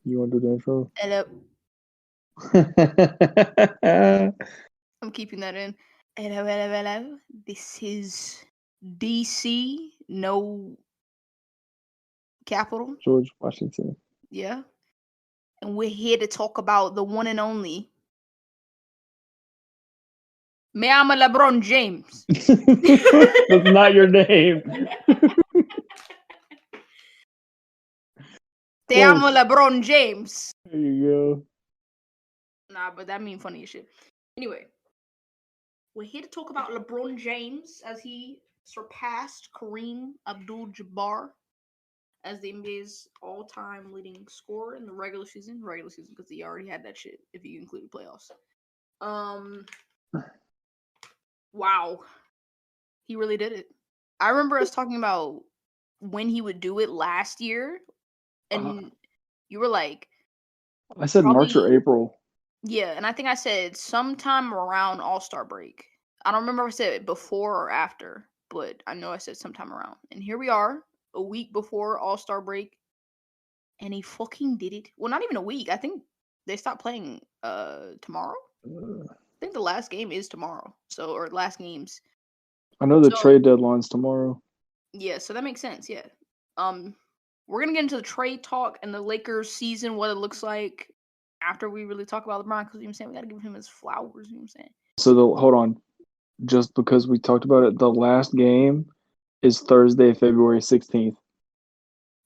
You want to do the intro? Hello. I'm keeping that in. Hello, hello, hello. This is DC, no capital. George Washington. Yeah. And we're here to talk about the one and only. Me llamo Lebron James. That's not your name. Te amo Close. Lebron James. There you Nah, but that mean funny as shit. Anyway, we're here to talk about LeBron James as he surpassed Kareem Abdul-Jabbar as the NBA's all-time leading scorer in the regular season because he already had that shit if you include playoffs. Wow, he really did it. I remember us talking about when he would do it last year, go. and you were like, I said March or probably April. yeah, and I think I said sometime around All-Star break. I don't remember if I said it before or after, but I know I said sometime around. And here we are, a week before All-Star break, and he fucking did it. Well, not even a week. I think they stopped playing tomorrow. I think the last game is tomorrow. So or last games. I know the So trade deadline's tomorrow. yeah, so that makes sense. Yeah. We're gonna get into the trade talk and the Lakers season, what it looks like after we really talk about LeBron, because you know what I'm saying we gotta give him his flowers. You know what I'm saying? So hold on. Just because we talked about it, the last game is Thursday, February 16th.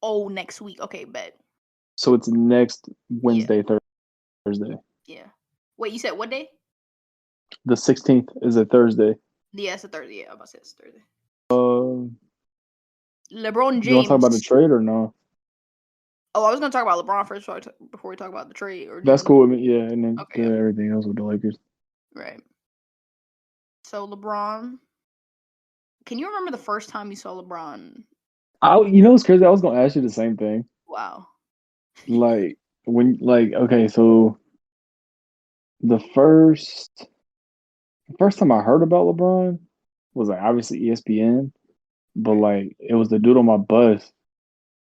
Oh, next week. Okay, bet. So it's next Yeah, Wednesday, Thursday. yeah. Wait, you said what day? The 16th is a Thursday. Yeah, it's a Thursday. Yeah, I'm about to say it's Thursday. Uh, LeBron you want to talk about the James. trade or no? Oh, I was gonna talk about LeBron first before we talk about the trade. Or do you That's want cool with me. Yeah, and to? then Okay, okay, everything else with the Lakers. right. So LeBron, can you remember the first time you saw LeBron? You know what's crazy? I was gonna ask you the same thing. Wow. Like okay, so the first time I heard about LeBron was like obviously ESPN, but Right. like it was the dude on my bus.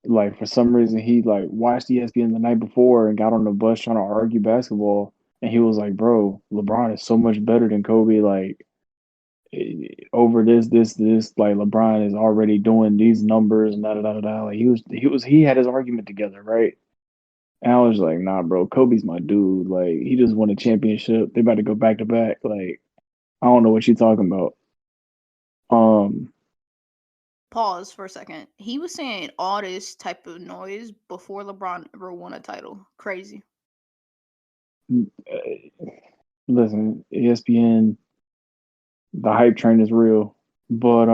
Like for some reason he like watched ESPN the night before and got on the bus trying to argue basketball, and he was like, "Bro, LeBron is so much better than Kobe. Like over this. Like LeBron is already doing these numbers and da da da da da." Like he had his argument together, right? And I was like, nah, bro, Kobe's my dude. Like, he just won a championship. They about to go back to back. Like, I don't know what you're talking about. Um, Pause for a second. He was saying all this type of noise before LeBron ever won a title. Crazy. listen, ESPN, the hype train is real. But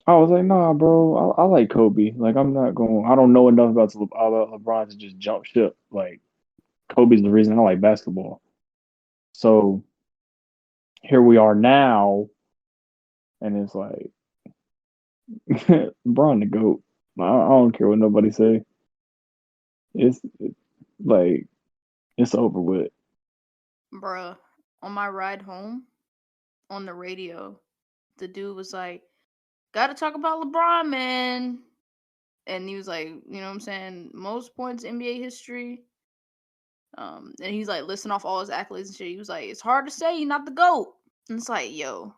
I was like, nah, bro, I like Kobe. Like, I'm not going. I don't know enough about LeBron to just jump ship. Like, Kobe's the reason I like basketball. So here we are now, and it's like LeBron the goat. I don't care what nobody say. It's like it's over with. Bruh, on my ride home, on the radio, the dude was like, gotta talk about LeBron, man. And he was like, you know what I'm saying? Most points NBA history. And he's like listing off all his accolades and shit. He was like, it's hard to say you're not the GOAT. And it's like, yo,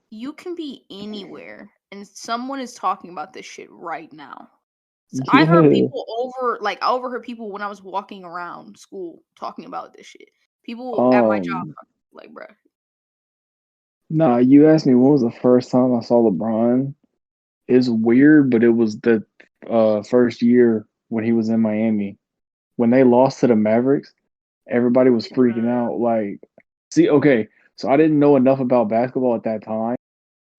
you can be anywhere and someone is talking about this shit right now. So I heard Yeah. people I overheard people when I was walking around school talking about this shit. People at my job, Um. like, bruh. Nah. You asked me when was the first time I saw LeBron. It's weird, but it was the first year when he was in Miami. When they lost to the Mavericks, everybody was freaking out. Like, see, okay, so I didn't know enough about basketball at that time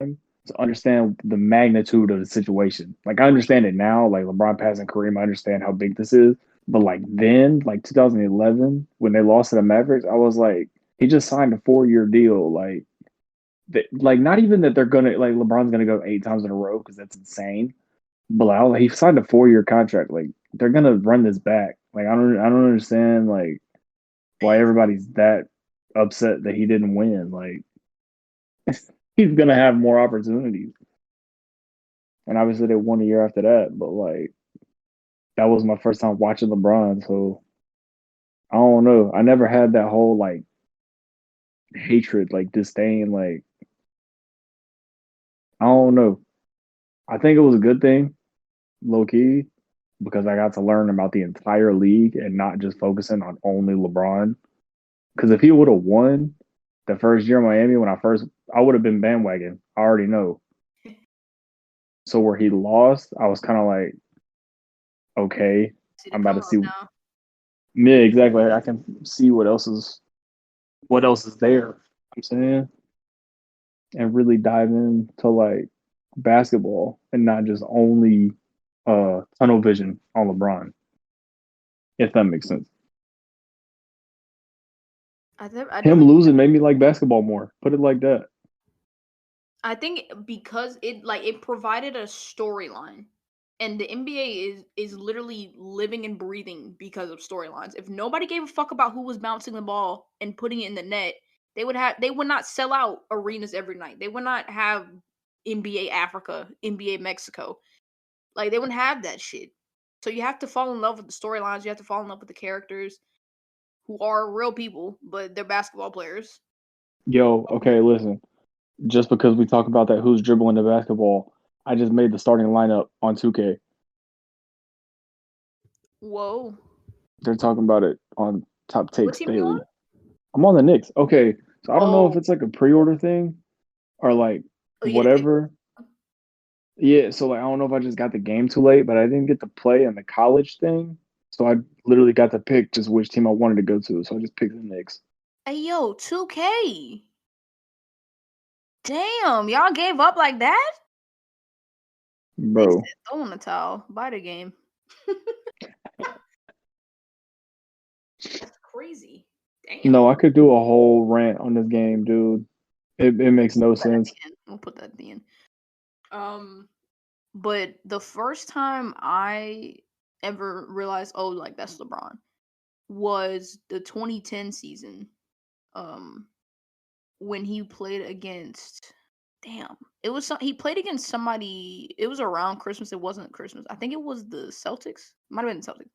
to understand the magnitude of the situation. Like I Right. understand it now, like LeBron passing Kareem, I understand how big this is. But like then, like 2011, when they lost to the Mavericks, I was like, he just signed a 4-year deal. Like not even that they're gonna like LeBron's gonna go 8 times in a row because that's insane. But like, he signed a 4-year contract. Like they're gonna run this back. Like I don't understand like why everybody's that upset that he didn't win. Like he's gonna have more opportunities. and obviously they won a year after that. But like that was my first time watching LeBron, so I don't know. I never had that whole like hatred, like disdain, like I don't know. I think it was a good thing, low key, because I got to learn about the entire league and not just focusing on only LeBron. Because if he would have won the first year in Miami when I would have been bandwagon. I already know. So where he lost, I was kind of like, okay, See the I'm about come to up see. now. Yeah, exactly. I can see what else is there. I'm saying, and really dive into like basketball and not just only tunnel vision on LeBron, if that makes sense. I Him definitely losing made me like basketball more. Put it like that. I think because it provided a storyline. And the NBA is literally living and breathing because of storylines. If nobody gave a fuck about who was bouncing the ball and putting it in the net, they would not sell out arenas every night. They would not have NBA Africa, NBA Mexico. Like they wouldn't have that shit. So you have to fall in love with the storylines. You have to fall in love with the characters who are real people, but they're basketball players. Yo, okay, listen. Just because we talk about that, who's dribbling the basketball, I just made the starting lineup on 2K. Whoa. They're talking about it on Top What Takes team are you on? Daily. I'm on the Knicks. Okay, so I don't know if Oh, it's like a pre-order thing or like oh yeah, take. whatever. Yeah, so like I don't know if I just got the game too late, but I didn't get to play in the college thing. So I literally got to pick just which team I wanted to go to. So I just picked the Knicks. Hey yo, 2K. Damn, y'all gave up like that? They Bro. said throw in the towel. Buy the game. That's crazy. Damn. No, I could do a whole rant on this game, dude. It makes no Put that at sense. the end. We'll put that at the end. Um, but the first time I ever realized, oh, like that's LeBron, was the 2010 season. Um, when he played against, damn, it was he played against somebody. It was around Christmas. It wasn't Christmas. I think it was the Celtics. Might have been the Celtics.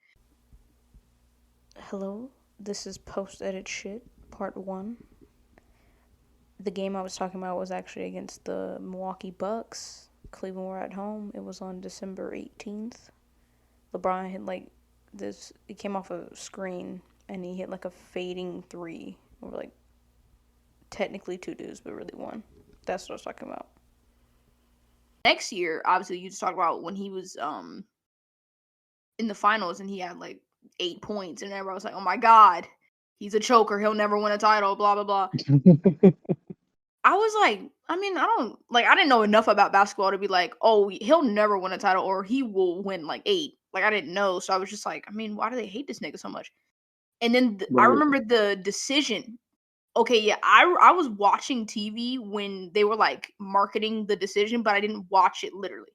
Hello, this is post edit shit part 1. The game I was talking about was actually against the Milwaukee Bucks. Cleveland were at home. It was on December 18th. LeBron hit like this. It came off a screen and he hit like a fading three. Or like technically two dudes, but really one. That's what I was talking about. Next year, obviously, you just talk about when he was in the finals and he had like 8 points and everybody was like, "Oh my god, he's a choker. He'll never win a title." Blah blah blah. I was like, I mean, I didn't know enough about basketball to be like, oh, he'll never win a title or he will win like 8. Like, I didn't know. So I was just like, I mean, why do they hate this nigga so much? And then I Right. remember the decision. Okay, yeah, I was watching TV when they were like marketing the decision, but I didn't watch it literally.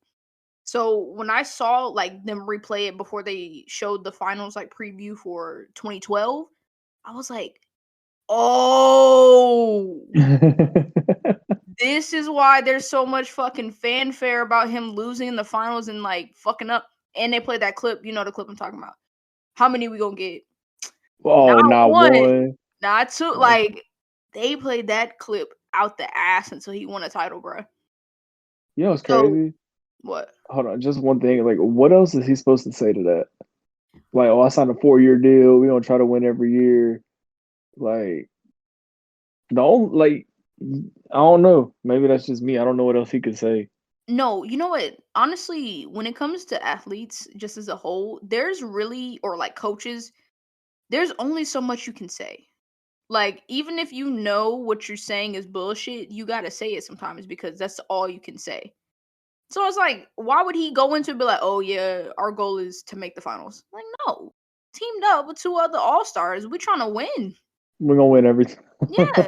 So when I saw like them replay it before they showed the finals like preview for 2012, I was like, oh, this is why there's so much fucking fanfare about him losing in the finals and like fucking up. And they played that clip. You know the clip I'm talking about. How many we gonna get? Oh, Not not one, one. not two. Like they played that clip out the ass until he won a title, bro. You know what's So crazy? what? Hold on, just one thing. Like, what else is he supposed to say to that? Like, oh, I signed a 4-year deal. We don't try to win every year. Like, the only, like, I don't know. Maybe that's just me. I don't know what else he could say. No, you know what? Honestly, when it comes to athletes, just as a whole, there's really or like coaches, there's only so much you can say. Like, even if you know what you're saying is bullshit, you gotta say it sometimes because that's all you can say. So it's like, why would he go into it and be like, oh yeah, our goal is to make the finals? Like, no. Teamed up with 2 other all-stars. We're trying to win. We're gonna win everything. Yeah.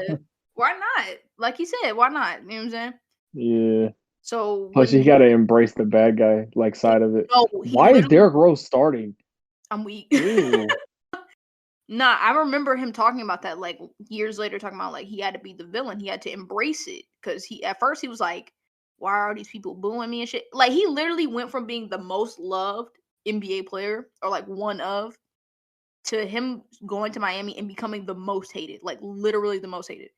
Why not? Like he said, why not? You know what I'm saying? Yeah. So Plus, when you gotta embrace the bad guy like side of it. no, he Why is literally Derrick Rose starting? I'm weak. Ew. Nah, I remember him talking about that like years later, talking about like he had to be the villain. He had to embrace it because he at first he was like, Why are these people booing me and shit? Like, he literally went from being the most loved NBA player, or like one of, to him going to Miami and becoming the most hated. Like, literally the most hated.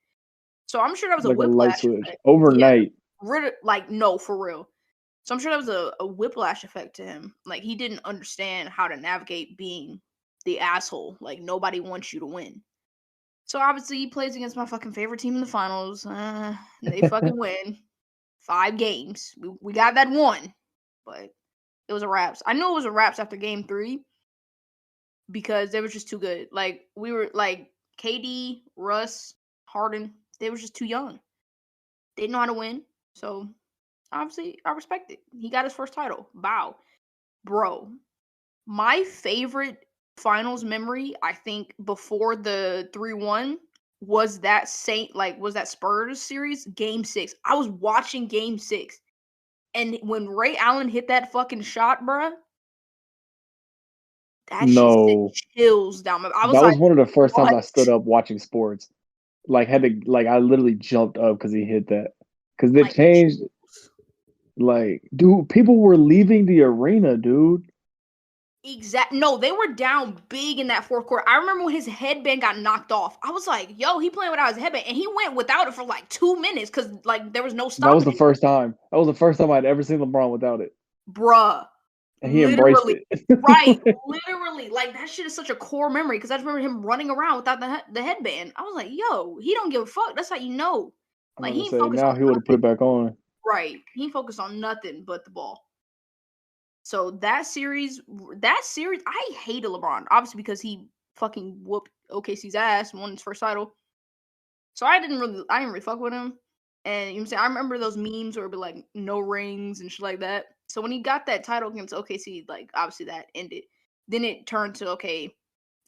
So I'm sure that was a Like a light whiplash switch effect. Yeah, overnight. like, no, for real. So I'm sure that was a whiplash effect to him. Like, he didn't understand how to navigate being the asshole. Like, nobody wants you to win. So obviously he plays against my fucking favorite team in the finals. And they fucking win 5 games. We got that one, but it was a wraps. I knew it was a wraps after game 3 because they were just too good. Like, we were like KD, Russ, Harden. They were just too young. They didn't know how to win. So obviously I respect it. He got his first title. Bow. Bro, my favorite finals memory, I think, before the 3-1 was that Spurs series, game 6. I was watching game 6. And when Ray Allen hit that fucking shot, bruh, that shit sent No, chills down my. I was that like, was one of the first times what? I stood up watching sports. Like had to like I literally jumped up because he hit that. Because they Like, changed. chills. Like, dude, people were leaving the arena, dude. No, they were down big in that fourth quarter. I remember when his headband got knocked off. I was like, yo, he playing without his headband. And he went without it for like 2 minutes because like there was no That was stopping the him. first time. That was the first time I'd ever seen LeBron without it, Bruh. and he embraced Literally. it. Right. Literally. Like, that shit is such a core memory because I just remember him running around without the headband. I was like, yo, he don't give a fuck. That's how you know. I'm Like, gonna he ain't say focused now on he would have put nothing. it back on. Right. He ain't focused on nothing but the ball. So that series, I hated LeBron, obviously because he fucking whooped OKC's ass and won his first title. So I didn't really fuck with him. And you know what I'm saying? I remember those memes where it'd be like no rings and shit like that. So when he got that title against OKC, like obviously that ended. Then it turned to, okay,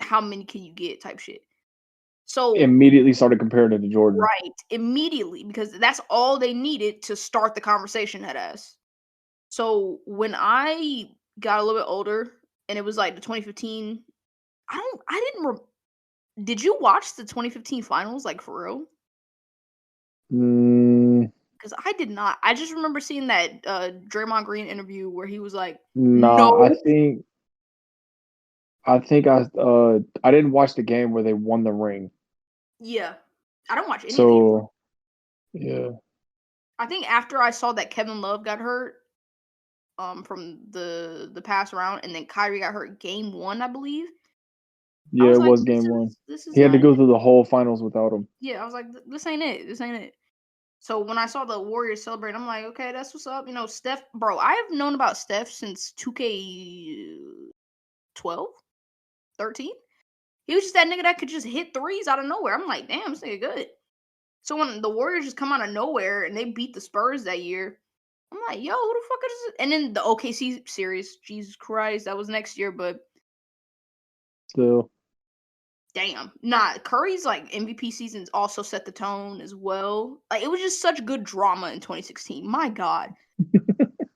how many can you get type shit. So Immediately started comparing it to Jordan. right, immediately, because that's all they needed to start the conversation, head ass. So when I got a little bit older and it was like the 2015, did you watch the 2015 finals, like, for real? Mm, Because I did not. I just remember seeing that Draymond Green interview where he was like, nah, no. I didn't watch the game where they won the ring. Yeah. I don't watch any of the games. So yeah, I think after I saw that Kevin Love got hurt from the pass around, and then Kyrie got hurt game 1, I believe. I yeah, was it like, was game one. this is He had to not go it. through the whole finals without him. Yeah, I was like, this ain't it. This ain't it. So when I saw the Warriors celebrate, I'm like, okay, that's what's up. You know, Steph, bro, I have known about Steph since 2K12, 13. He was just that nigga that could just hit threes out of nowhere. I'm like, damn, this nigga good. So when the Warriors just come out of nowhere and they beat the Spurs that year, I'm like, yo, who the fuck is this? And then the OKC series, Jesus Christ, that was next year, but Still, damn. Nah, Curry's like MVP seasons also set the tone as well. Like, it was just such good drama in 2016. My God.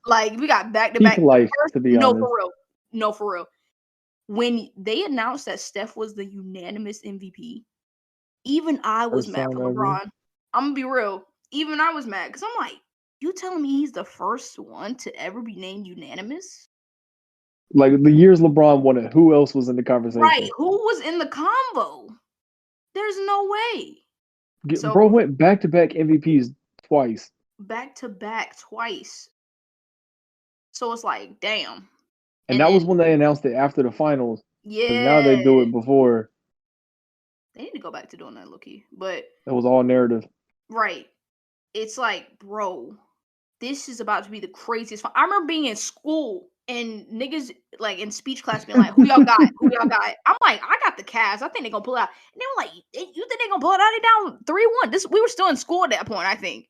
Like, we got back to peak back. life, to be No, honest. for real. No, for real. When they announced that Steph was the unanimous MVP, even I was First mad time for ever. LeBron. I'm gonna be real. Even I was mad because I'm like, you telling me he's the first one to ever be named unanimous? Like the years LeBron won it, who else was in the Right. conversation? Who was in the combo? There's no way. Bro So went back to back MVPs twice. back to back twice. So it's like, damn. And And that was then, when they announced it after the finals. Because now they yeah, do it before. they need to go back to doing that, Loki. But That was all narrative. right, it's like, bro, this is about to be the craziest. I remember being in school and niggas like in speech class being like, "Who y'all got? Who y'all got?" I'm like, "I got the Cavs. I think they're gonna pull it out." And they were like, "You think they're gonna pull it out? They down 3-1." We were still in school at that point. I think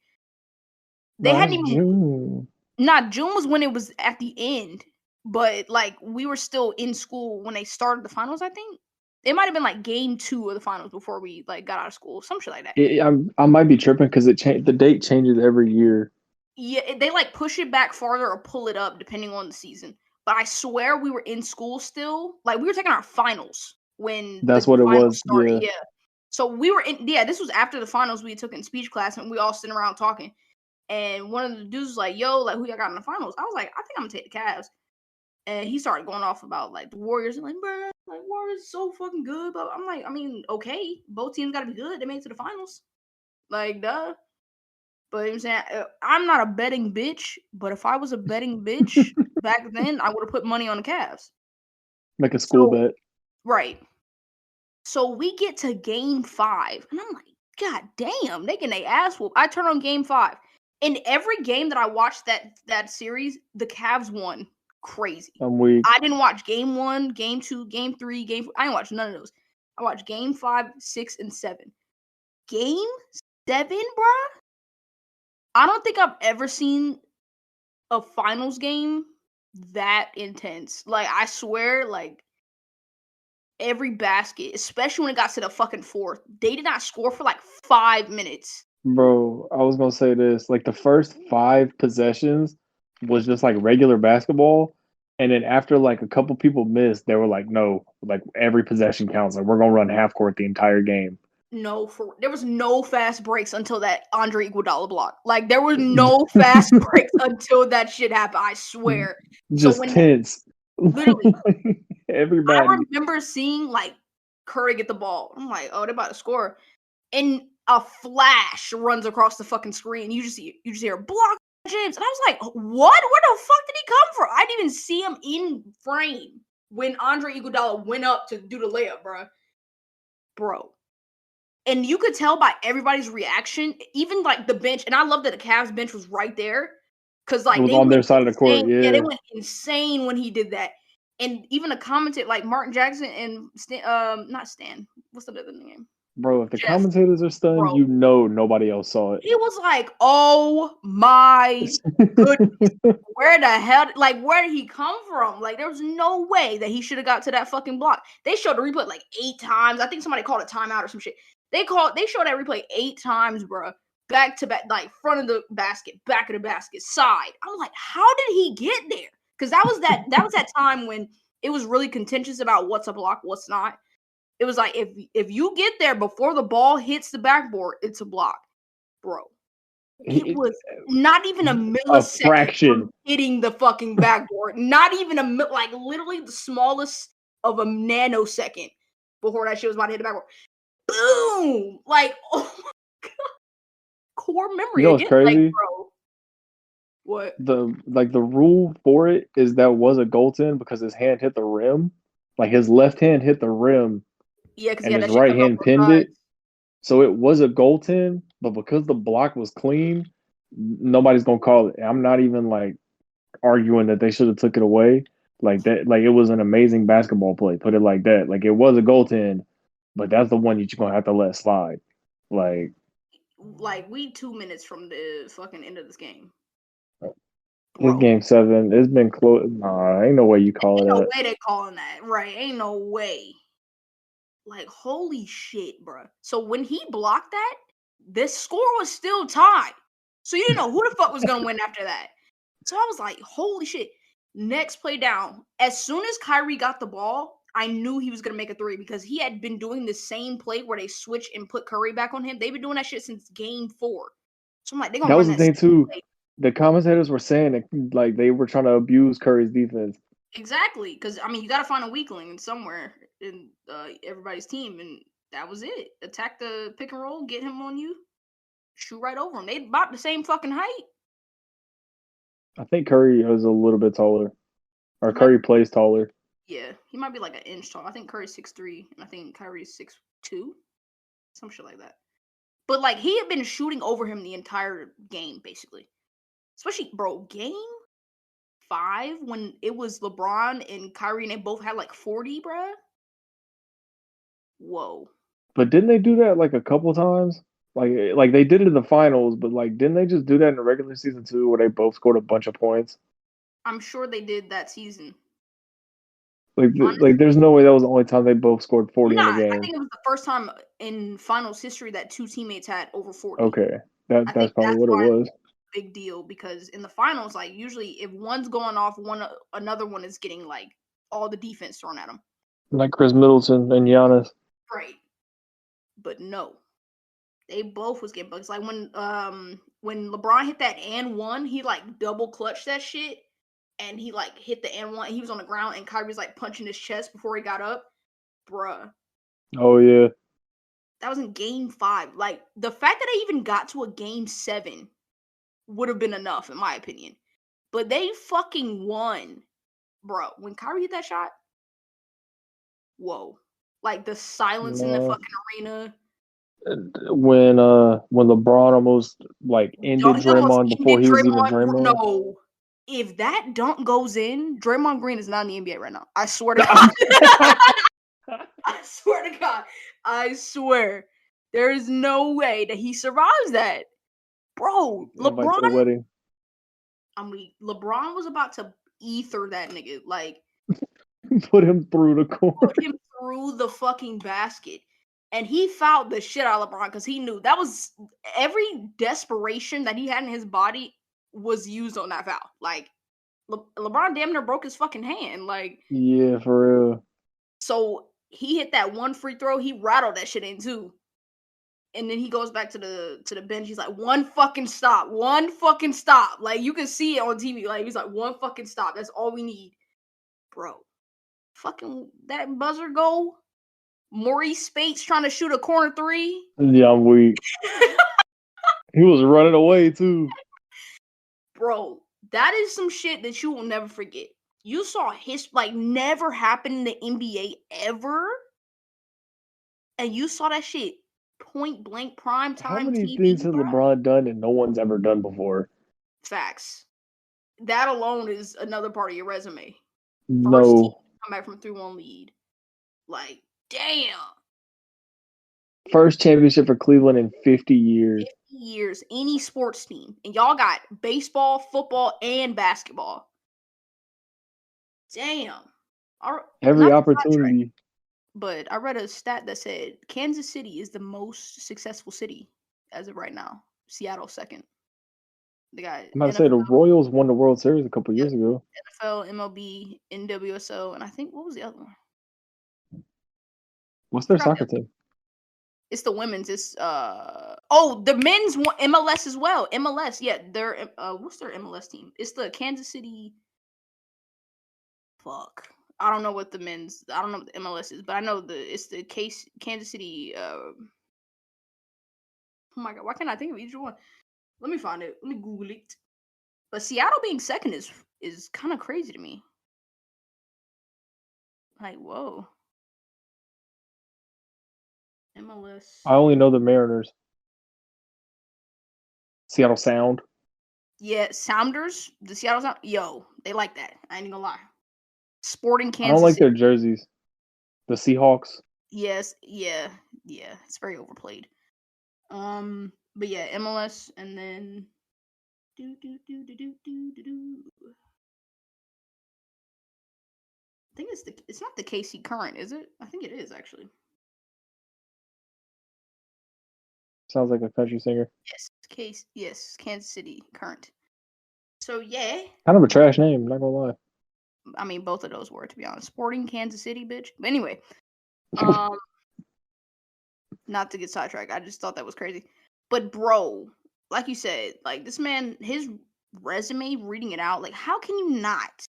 they No, hadn't that's even. June. Not June was when it was at the end, but like we were still in school when they started the finals. I think it might have been like game 2 of the finals before we like got out of school, some shit like that. I might be tripping because the date changes every year. Yeah, they like push it back farther or pull it up depending on the season. But I swear we were in school still. Like, we were taking our finals when the That's what it finals was. started. Yeah. Yeah. So we were in. Yeah, this was after the finals. We took in speech class and we all sitting around talking. And one of the dudes was like, "Yo, like who y'all got in the finals?" I was like, "I think I'm gonna take the Cavs." And he started going off about like the Warriors and like, "Bro, like Warriors is so fucking good." But I'm like, I mean, okay, both teams gotta be good. They made it to the finals, like duh. But you know what I'm saying, I'm not a betting bitch. But if I was a betting bitch back then, I would have put money on the Cavs. Like a school So bet. right. So we get to game 5, and I'm like, God damn, they getting their ass whooped. I turn on game 5. In every game that I watched that series, the Cavs won. Crazy. I'm weak. I didn't watch game 1, game 2, game 3, game 4. I didn't watch none of those. I watched game 5, 6, and 7. Game 7, bruh? I don't think I've ever seen a finals game that intense. Like, I swear, like, every basket, especially when it got to the fucking fourth, they did not score for like 5 minutes. Bro, I was gonna say this. Like the first 5 possessions was just like regular basketball. And then after like a couple people missed, they were like, no, like every possession counts. Like we're gonna run half court the entire game. No, there was no fast breaks until that Andre Iguodala block. Like there was no fast breaks until that shit happened. I swear. So Just when tense. literally, I Everybody. remember seeing like Curry get the ball. I'm like, oh, they're about to score, and a flash runs across the fucking screen. You just hear block James, and I was like, what? Where the fuck did he come from? I didn't even see him in frame when Andre Iguodala went up to do the layup, bro. And you could tell by everybody's reaction, even like the bench. And I love that the Cavs bench was right there because It like was they on went their side of the court, insane. Yeah, they yeah. went insane when he did that. And even a commentator like Martin Jackson and not Stan. What's the other name? Bro, if the Jeff, commentators are stunned, bro. you know nobody else saw it. He was like, "Oh my goodness, where the hell? Like, where did he come from? Like, there was no way that he should have got to that fucking block." They showed the replay like 8 times. I think somebody called a timeout or some shit. They showed that replay 8 times, bro. Back to back, like front of the basket, back of the basket, side. I'm like, how did he get there? Because that was that time when it was really contentious about what's a block, what's not. It was like if you get there before the ball hits the backboard, it's a block, bro. It He, was not even a a millisecond from fraction. hitting the fucking backboard. Not even like literally the smallest of a nanosecond before that shit was about to hit the backboard. Boom! Like, oh my god, core You memory know what's again. Like, crazy? bro, what? The rule for it is that was a goaltend because his hand hit the rim. Like his left hand hit the rim Yeah, because he and had his that shit right coming off hand both pinned sides. it. So it was a goaltend, but because the block was clean, nobody's gonna call it. I'm not even like arguing that they should have took it away. Like that, like it was an amazing basketball play. Put it like that. Like it was a goaltend, but that's the one that you're gonna have to let slide. Like Like, we 2 minutes from the fucking end of this game, this bro. game 7, it's been close. Nah, ain't no way you call Ain't it no that. way they calling that, right? Ain't no way. Like, holy shit, bro. So when he blocked that, this score was still tied. So you didn't know who the fuck was gonna win after that. So I was like, holy shit. Next play down. As soon as Kyrie got the ball, I knew he was gonna make a three because he had been doing the same play where they switch and put Curry back on him. They've been doing that shit since game 4. So I'm like, they're gonna That run was the that thing same too. play. The commentators were saying that like they were trying to abuse Curry's defense. Exactly. Because I mean you gotta find a weakling somewhere in everybody's team, and that was it. Attack the pick and roll, get him on you, shoot right over him. They about the same fucking height. I think Curry is a little bit taller, or He might, Curry plays taller. yeah, he might be like an inch tall. I think Curry's 6'3", and I think Kyrie's 6'2", some shit like that. But like he had been shooting over him the entire game, basically. Especially, bro, game 5 when it was LeBron and Kyrie, and they both had like 40, bruh. Whoa. But didn't they do that like a couple times? Like they did it in the finals, but like didn't they just do that in the regular season too, where they both scored a bunch of points? I'm sure they did that season. Like there's no way that was the only time they both scored 40 in a Nah, I game. think it was the first time in finals history that two teammates had over 40. Okay, that I that's think probably that's what it why it's was. a big deal because in the finals, like usually if one's going off, another one is getting like all the defense thrown at them. Like Chris Middleton and Giannis. Right. But no. They both was getting buckets. Like when LeBron hit that and one, he like double clutched that shit, and he like hit the and one. He was on the ground, and Kyrie's like punching his chest before he got up. Bruh, Oh yeah. that was in Game 5. Like the fact that they even got to a Game 7 would have been enough, in my opinion. But they fucking won, bro. When Kyrie hit that shot, whoa! Like the silence in the No. fucking arena. When LeBron almost like ended He almost Draymond before ended he was even Draymond. Draymond. No, if that dunk goes in, Draymond Green is not in the NBA right now. I swear to God. I swear to God. I swear. There is no way that he survives that. Bro, Invite to the LeBron, wedding. I mean, LeBron was about to ether that nigga. Like, Put him through the court. put him through the fucking basket. And he fouled the shit out of LeBron because he knew that was every desperation that he had in his body was used on that foul. Like, LeBron damn near broke his fucking hand. Like, Yeah, for real. so he hit that one free throw. He rattled that shit in too. And then he goes back to the bench. He's like, one fucking stop. Like, you can see it on TV. Like, he's like, one fucking stop. That's all we need. Bro. Fucking that buzzer goal. Maurice Spates trying to shoot a corner three. Yeah, I'm weak. He was running away too. Bro, that is some shit that you will never forget. You saw his like never happen in the NBA ever. And you saw that shit point blank prime How time many TV, things has bro. LeBron done and no one's ever done before? Facts. That alone is another part of your resume. First team No. come back from 3-1 lead. Like, damn. First championship for Cleveland in 50 years. 50 years, any sports team. And y'all got baseball, football, and basketball. Damn. Every Not to sidetrack, opportunity. but I read a stat that said Kansas City is the most successful city as of right now. Seattle second. They got I'm about to say NFL, the Royals won the World Series a couple yep, years ago. NFL, MLB, NWSL, and I think what was the other one? What's I their forgot soccer team? It's the women's. It's the men's MLS as well. MLS, yeah. They're what's their MLS team? It's the Kansas City. Fuck, I don't know what the men's. I don't know what the MLS is, but I know it's the Kansas City. Oh my god, why can't I think of each one? Let me find it. Let me Google it. But Seattle being second is kind of crazy to me. Like, whoa. MLS. I only know the Mariners. Seattle Sound. Yeah, Sounders. The Seattle Sound. Yo, they like that. I ain't gonna lie. Sporting I don't Kansas like City. their jerseys. The Seahawks. Yes, yeah. It's very overplayed. But yeah, MLS, and then I think it's not the KC Current, is it? I think it is actually. Sounds like a country singer. Yes, Kansas City Current. So yeah, Kind of a trash name, not gonna lie. I mean both of those were, to be honest. Sporting Kansas City, bitch. But anyway, not to get sidetracked, I just thought that was crazy. But bro, like you said, like this man, his resume, reading it out, like how can you not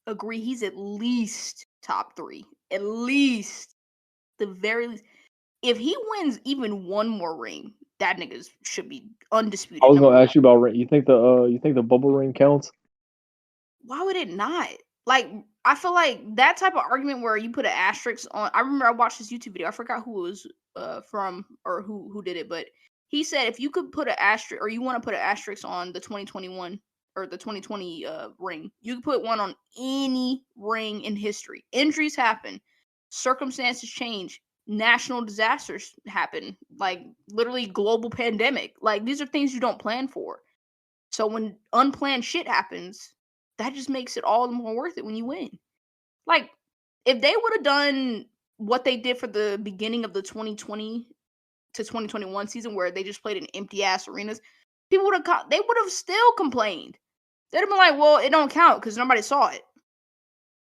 agree he's at least top 3? At least, the very least. If he wins even one more ring, that nigga should be undisputed. I was gonna #1. ask you about ring. You think the bubble ring counts? Why would it not? Like, I feel like that type of argument where you put an asterisk on. I remember I watched this YouTube video. I forgot who it was from or who did it, but he said if you could put an asterisk or you want to put an asterisk on the 2021 or the 2020 ring, you could put one on any ring in history. Injuries happen, circumstances change, national disasters happen, like literally global pandemic. Like these are things you don't plan for. So when unplanned shit happens, that just makes it all the more worth it when you win. Like, if they would have done what they did for the beginning of the 2020 to 2021 season, where they just played in empty ass arenas, people would have they would have still complained. They'd have been like, "Well, it don't count because nobody saw it."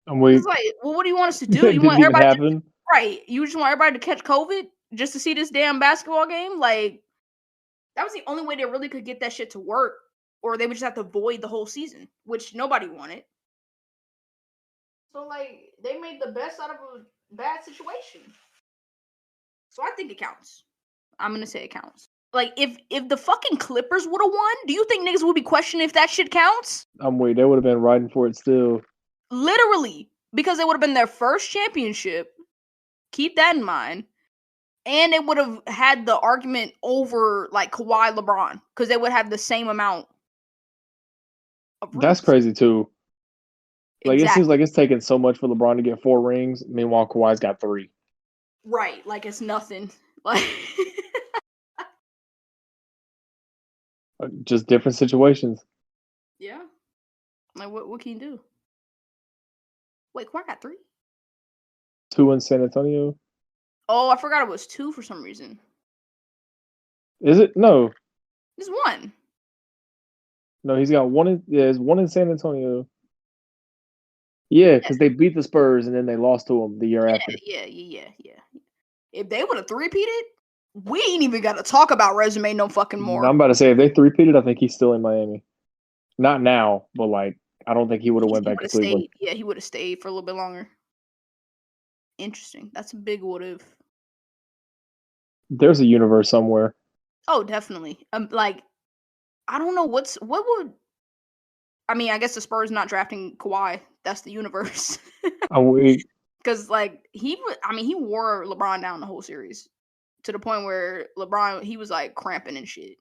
I'm weak. It's like, well, what do you want us to do? It You want didn't even everybody happen. right? You just want everybody to catch COVID? just to see this damn basketball game. Like, that was the only way they really could get that shit to work, or they would just have to void the whole season, which nobody wanted. So, like, they made the best out of a bad situation. So I think it counts. I'm gonna say it counts. Like, if the fucking Clippers would have won, do you think niggas would be questioning if that shit counts? I'm waiting. They would have been riding for it still. Literally, because it would have been their first championship. Keep that in mind. And it would have had the argument over like Kawhi LeBron because they would have the same amount of That's rings. crazy too. Like it Exactly. seems like it's taking so much for LeBron to get 4 rings. Meanwhile, Kawhi's got 3. Right, like it's nothing. Like Just different situations. yeah. Like what can you do? Wait, Kawhi got 3? 2 in San Antonio. Oh, I forgot it was 2 for some reason. Is it? No, It's 1. no. He's got 1 in. Yeah, it's 1 in San Antonio. Yeah, Yeah, because they beat the Spurs and then they lost to them the year after. yeah. If they would have three-peated, we ain't even got to talk about resume no fucking Now, more. I'm about to say if they 3-peated, I think he's still in Miami. Not now, but like I don't think he would have went He back would to have Cleveland. stayed. Yeah, he would have stayed for a little bit longer. Interesting. That's a big what if. There's a universe somewhere. Oh, definitely. Like I don't know what would. I mean, I guess the Spurs not drafting Kawhi. That's the universe. We Because like he wore LeBron down the whole series to the point where LeBron he was like cramping and shit.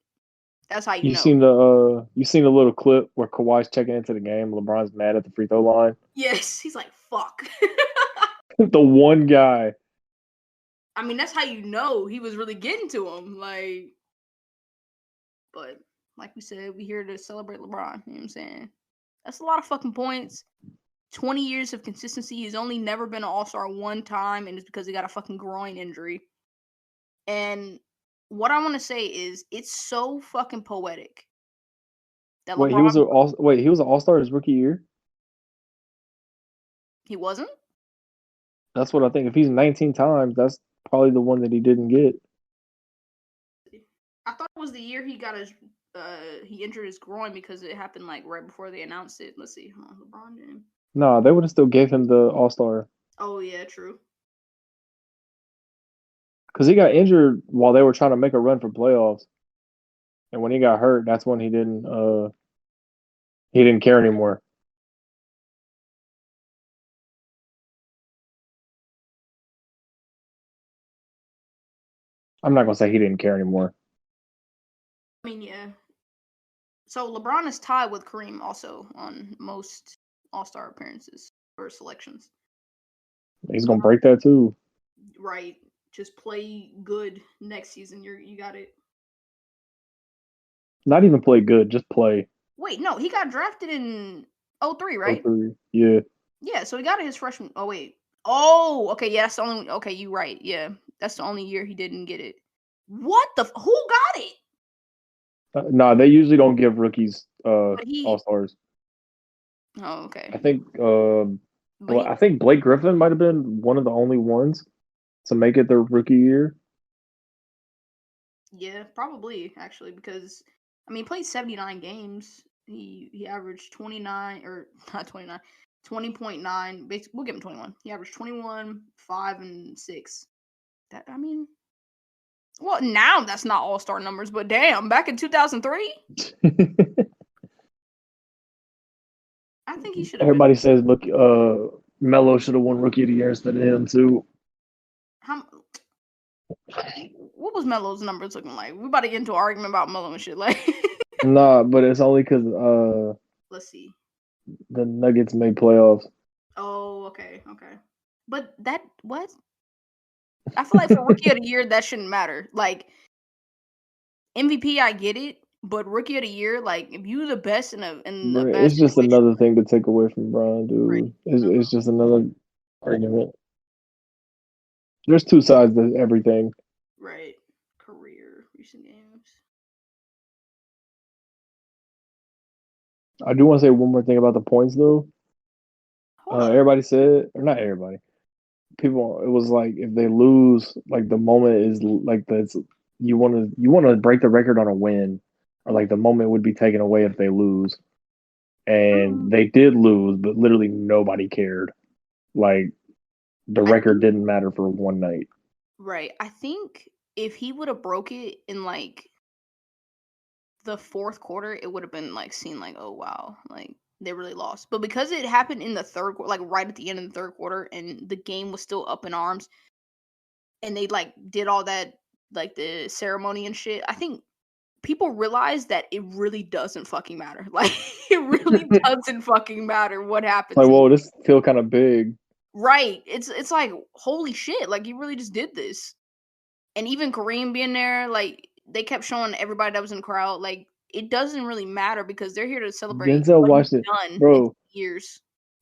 That's how you know. you seen the little clip where Kawhi's checking into the game. LeBron's mad at the free throw line. Yes, he's like fuck. The one guy. I mean, that's how you know he was really getting to him. Like, but like we said, we here to celebrate LeBron. You know what I'm saying? That's a lot of fucking points. 20 years of consistency. He's only never been an all-star one time, and it's because he got a fucking groin injury. And what I want to say is it's so fucking poetic that Wait, LeBron he was an all star his rookie year. he wasn't. That's what I think. If he's 19 times, that's probably the one that he didn't get. I thought it was the year he got his he injured his groin because it happened like right before they announced it. Let's see. Hold on, LeBron James. No, they would have still gave him the all star Oh yeah, true. because he got injured while they were trying to make a run for playoffs. And when he got hurt, that's when he didn't care anymore. I'm not gonna say he didn't care anymore. I mean, yeah. So LeBron is tied with Kareem also on most All-Star appearances or selections. He's gonna break that too. Right. Just play good next season. You got it. Not even play good, just play. Wait, no, he got drafted in 03, right? 03. Yeah. Yeah, so he got it his freshman. Oh wait. Oh, okay, yeah, that's the only okay, you right. Yeah. That's the only year he didn't get it. What the who got it? Nah, they usually don't give rookies But he all stars. Oh, okay. I think But he I think Blake Griffin might have been one of the only ones to make it their rookie year. yeah, probably actually because I mean he played 79 games. He averaged 29 or not 29. 20.9. Basically, we'll give him 21. He averaged 21, 5 and 6. That I mean, well, now that's not all-star numbers, but damn, back in 2003, I think he should have been Everybody says, look, Melo should have won rookie of the year instead of him too. how what was Melo's numbers looking like? We about to get into an argument about Melo and shit like Nah, but it's only because let's see. the Nuggets made playoffs. Oh, okay. But that what? I feel like for rookie of the year that shouldn't matter. Like MVP, I get it, but rookie of the year, like if you're the best in a But bad it's just situation, another thing to take away from Brian, right? dude. No, It's just another argument. There's two sides to everything. right. Career recent games. I do want to say one more thing about the points, though. Hold up. Everybody said, or not everybody. people, it was like if they lose, like the moment is like the you want to break the record on a win, or like the moment would be taken away if they lose, and Um, they did lose, but literally nobody cared. Like the I record think didn't matter for one night. right. I think if he would have broke it in like the fourth quarter, it would have been like seen like, oh wow, like they really lost. But because it happened in the third quarter, like right at the end of the third quarter, and the game was still up in arms, and they like did all that like the ceremony and shit, I think people realize that it really doesn't fucking matter. Like it really Like, doesn't fucking matter what happens in the whoa, this feel kind of big. right. It's like holy shit, like you really just did this. And even Kareem being there, like they kept showing everybody that was in the crowd, like it doesn't really matter because they're here to celebrate Denzel what he's Washington, done in bro. years,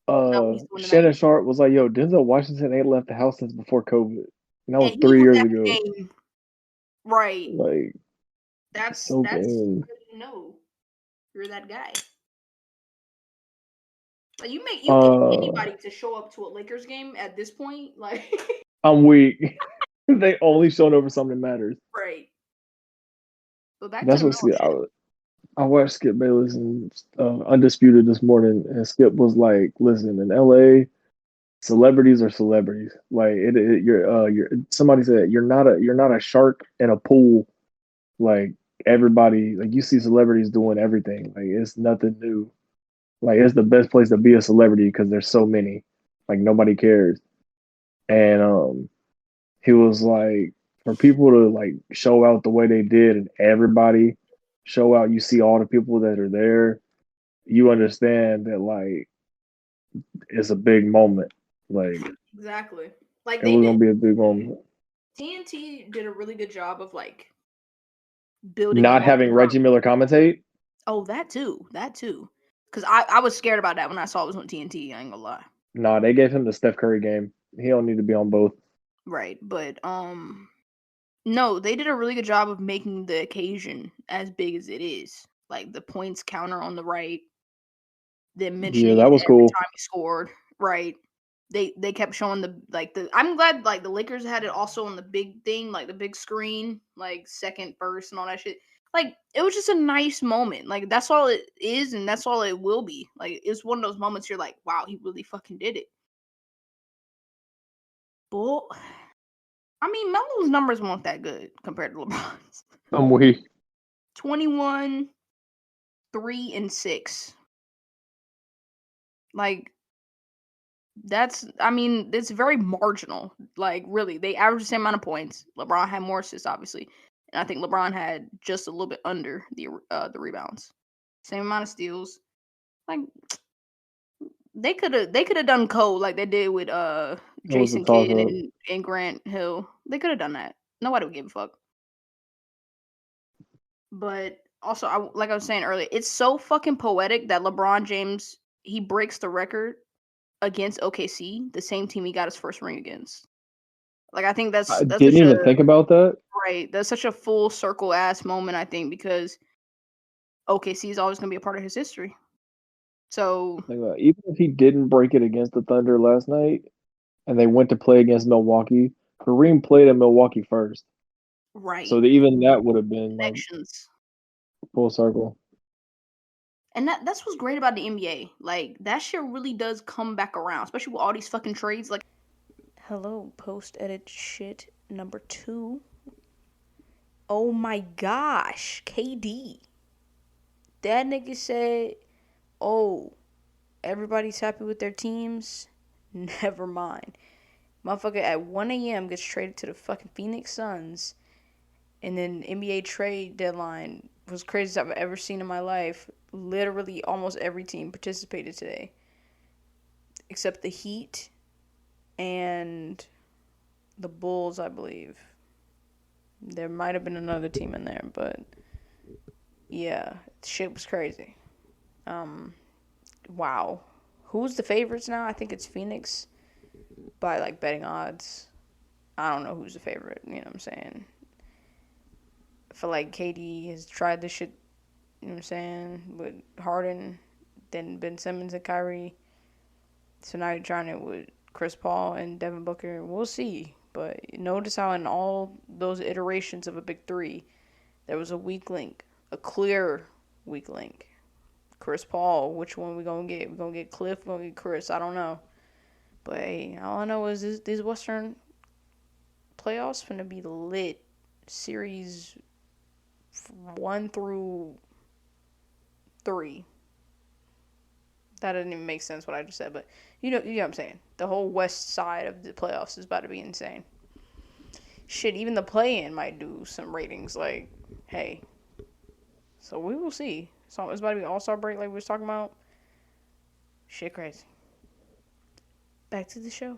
not what he's doing tonight. Shannon Sharp was like, "Yo, Denzel Washington ain't left the house since before COVID, and that And was he 3 was years at ago." the game, right? Like, so That's bad. good to know. You're that guy. Like you get Uh, anybody to show up to a Lakers game at this point, like I'm weak. They only showing over something that matters. right. But back to That's the what middle Skip. shit. I watched Skip Bayless and Undisputed this morning, and Skip was like, "Listen, in LA, celebrities are celebrities. Like, you're. Somebody said you're not a shark in a pool. Like everybody, like you see celebrities doing everything. Like it's nothing new. Like it's the best place to be a celebrity because there's so many. Like nobody cares." And he was like, for people to like show out the way they did, and everybody show out. You see all the people that are there. You understand that like it's a big moment. Like Exactly. Like it they was did gonna be a big moment. TNT did a really good job of like building Not all having around. Reggie Miller commentate. Oh, that too. That too. Cause I was scared about that when I saw it was on TNT. I ain't gonna lie. Nah, they gave him the Steph Curry game. He don't need to be on both. Right, but no, they did a really good job of making the occasion as big as it is. Like the points counter on the right, them Yeah, mentioning that it was every cool. time he scored. Right. They kept showing the like the I'm glad like the Lakers had it also on the big thing, like the big screen, like second, first, and all that shit. Like it was just a nice moment. Like that's all it is, and that's all it will be. Like it's one of those moments you're like, wow, he really fucking did it. But I mean, Melo's numbers weren't that good compared to LeBron's. I'm weak. 21, 3, and 6. Like that's I mean, it's very marginal. Like really, they averaged the same amount of points. LeBron had more assists, obviously, and I think LeBron had just a little bit under the rebounds. Same amount of steals. Like they could have done Cole like they did with It was a Jason toss Kidd up. and Grant Hill. They could have done that. Nobody would give a fuck. But also, like I was saying earlier, it's so fucking poetic that LeBron James he breaks the record against OKC, the same team he got his first ring against. Like I think I that's didn't such a even think about that. right. That's such a full circle ass moment. I think because OKC is always gonna be a part of his history. So Even if he didn't break it against the Thunder last night, and they went to play against Milwaukee, Kareem played in Milwaukee first, right so even that would have been like connections, full circle. and that's what's great about the NBA. Like that shit really does come back around, especially with all these fucking trades. Like hello, post edit shit number 2. Oh my gosh, KD. That nigga said, "Oh, everybody's happy with their teams. Never mind." Motherfucker at 1 a.m. gets traded to the fucking Phoenix Suns, and then NBA trade deadline was craziest I've ever seen in my life. Literally, almost every team participated today, except the Heat and the Bulls, I believe. There might have been another team in there, but yeah, shit was crazy. Um, wow. Who's the favorites now? I think it's Phoenix by like betting odds. I don't know who's the favorite, you know what I'm saying? I feel like KD has tried this shit, you know what I'm saying, with Harden, then Ben Simmons and Kyrie. So now you're trying it with Chris Paul and Devin Booker. We'll see. But notice how in all those iterations of a big three, there was a weak link, a clear weak link. Chris Paul, which one we gonna get? We gonna get Cliff? We gonna get Chris? I don't know. But hey, all I know is these Western playoffs finna be lit. Series 1 through 3. That didn't even make sense what I just said, but you know what I'm saying. The whole west side of the playoffs is about to be insane. Shit, even the play-in might do some ratings. Like, hey, so we will see. So it's about to be All-Star break, like we was talking about. Shit, crazy. Back to the show.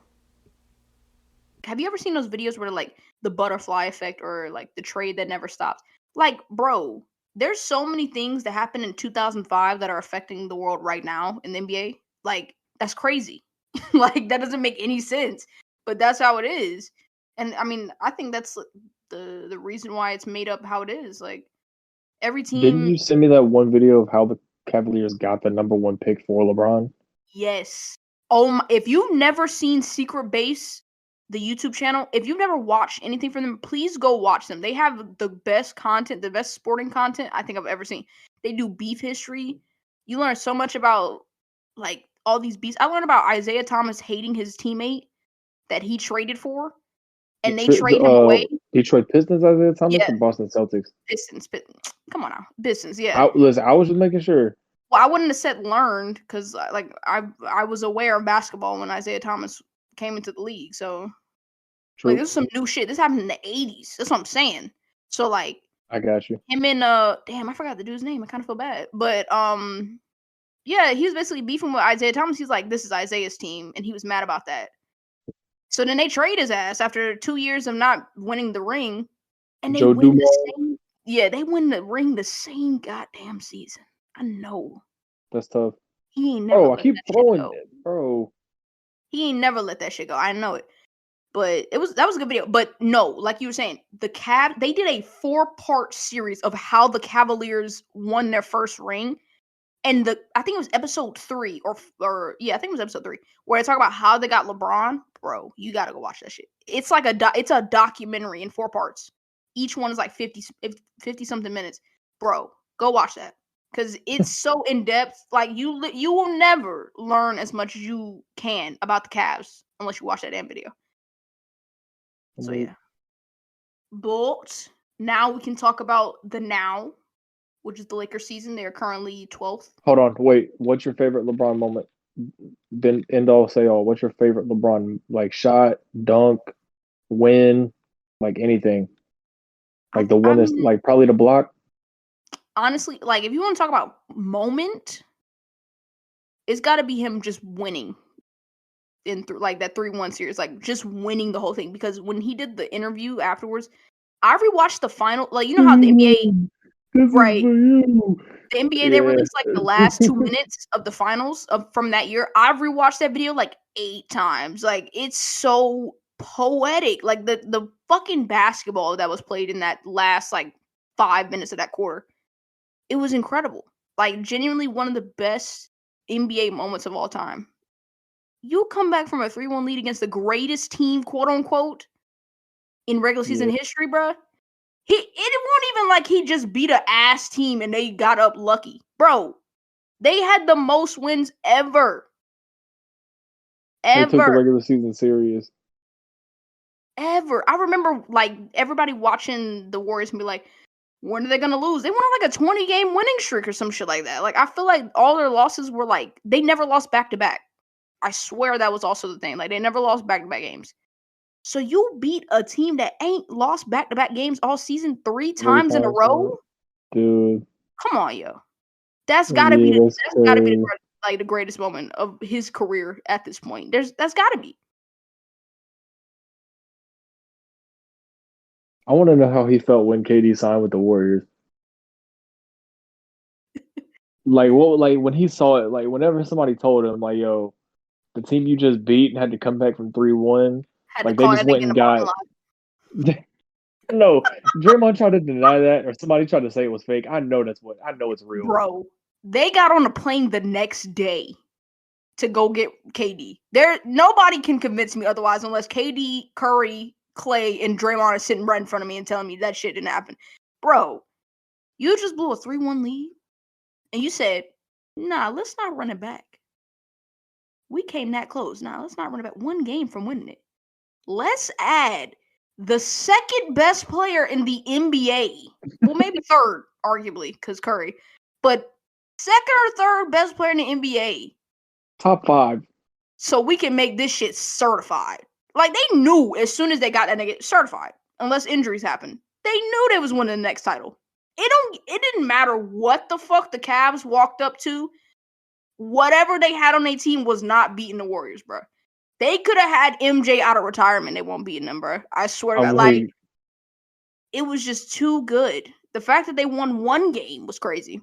Have you ever seen those videos where like the butterfly effect or like the trade that never stops? Like, bro, there's so many things that happened in 2005 that are affecting the world right now in the NBA. Like, that's crazy. Like, that doesn't make any sense. But that's how it is. And I mean, I think that's the reason why it's made up how it is. Like, every Didn't team, you send me that one video of how the Cavaliers got the number 1 pick for LeBron? yes. Oh my, if you've never seen Secret Base, the YouTube channel, if you've never watched anything from them, please go watch them. They have the best content, the best sporting content I think I've ever seen. They do beef history. You learn so much about like all these beefs. I learned about Isaiah Thomas hating his teammate that he traded for, and they trade him away. Detroit Pistons, Isaiah Thomas, Yeah, or Boston Celtics? Pistons. Come on now, Pistons. Yeah. Listen, I was just making sure. Well, I wouldn't have said learned because like I was aware of basketball when Isaiah Thomas came into the league, so. True. Like, this is some new shit. This happened in the 80s. That's what I'm saying. So, like, I got you. him and, damn, I forgot the dude's name. I kind of feel bad. But, yeah, he was basically beefing with Isaiah Thomas. He's like, this is Isaiah's team. And he was mad about that. So then they trade his ass after 2 years of not winning the ring. And they Joe win Dumars. the same. Yeah, they win the ring the same goddamn season. I know. That's tough. He ain't never let I keep that shit throwing go. it, bro. He ain't never let that shit go. I know it. But that was a good video. But no, like you were saying, they did a 4-part series of how the Cavaliers won their first ring. And I think it was episode 3 or yeah, I think it was episode 3 where they talk about how they got LeBron. Bro, you got to go watch that shit. It's like it's a documentary in 4 parts. Each one is like 50 something minutes. Bro, go watch that. Cuz it's so in depth. Like you will never learn as much as you can about the Cavs unless you watch that damn video. So yeah. But now we can talk about the now, which is the Lakers season. They are currently 12th. Hold on, wait. What's your favorite LeBron moment? Then end all say all. What's your favorite LeBron like shot, dunk, win, like anything? Like the one that's like probably the block. Honestly, like if you want to talk about moment, it's got to be him just winning in like that 3-1 series, like just winning the whole thing. Because when he did the interview afterwards, I rewatched the final. Like you know how the NBA, right? The NBA they released like the last 2 minutes of the finals from that year. I've rewatched that video like 8 times. Like it's so poetic. Like the fucking basketball that was played in that last like 5 minutes of that quarter. It was incredible. Like genuinely one of the best NBA moments of all time. You come back from a 3-1 lead against the greatest team, quote unquote, in regular season history, bruh. It wasn't even like he just beat a ass team and they got up lucky. Bro, they had the most wins ever. They took the regular season serious. Ever. I remember like everybody watching the Warriors and be like, when are they gonna lose? They went on like a 20-game winning streak or some shit like that. Like I feel like all their losses were like they never lost back-to-back. I swear that was also the thing. Like they never lost back-to-back games. So you beat a team that ain't lost back-to-back games all season 3 times in a row? Dude. Come on, yo. That's gotta be the greatest moment of his career at this point. That's gotta be. I want to know how he felt when KD signed with the Warriors. Like when he saw it, like whenever somebody told him, like, yo, the team you just beat and had to come back from 3-1, like they just went and got. No, Draymond tried to deny that, or somebody tried to say it was fake. I know it's real. Bro, they got on a plane the next day to go get KD. Nobody can convince me otherwise unless KD, Curry, Clay, and Draymond are sitting right in front of me and telling me that shit didn't happen. Bro, you just blew a 3-1 lead and you said, nah, let's not run it back. We came that close. Nah, let's not run it back. One game from winning it. Let's add the second best player in the NBA. Well, maybe third, arguably, because Curry. But second or third best player in the NBA. Top 5. So we can make this shit certified. Like, they knew as soon as they got that nigga certified, unless injuries happen. They knew they was winning the next title. It didn't matter what the fuck the Cavs walked up to. Whatever they had on their team was not beating the Warriors, bro. They could have had MJ out of retirement. They won't beat them, bro. I swear to God. Like, it was just too good. The fact that they won one game was crazy.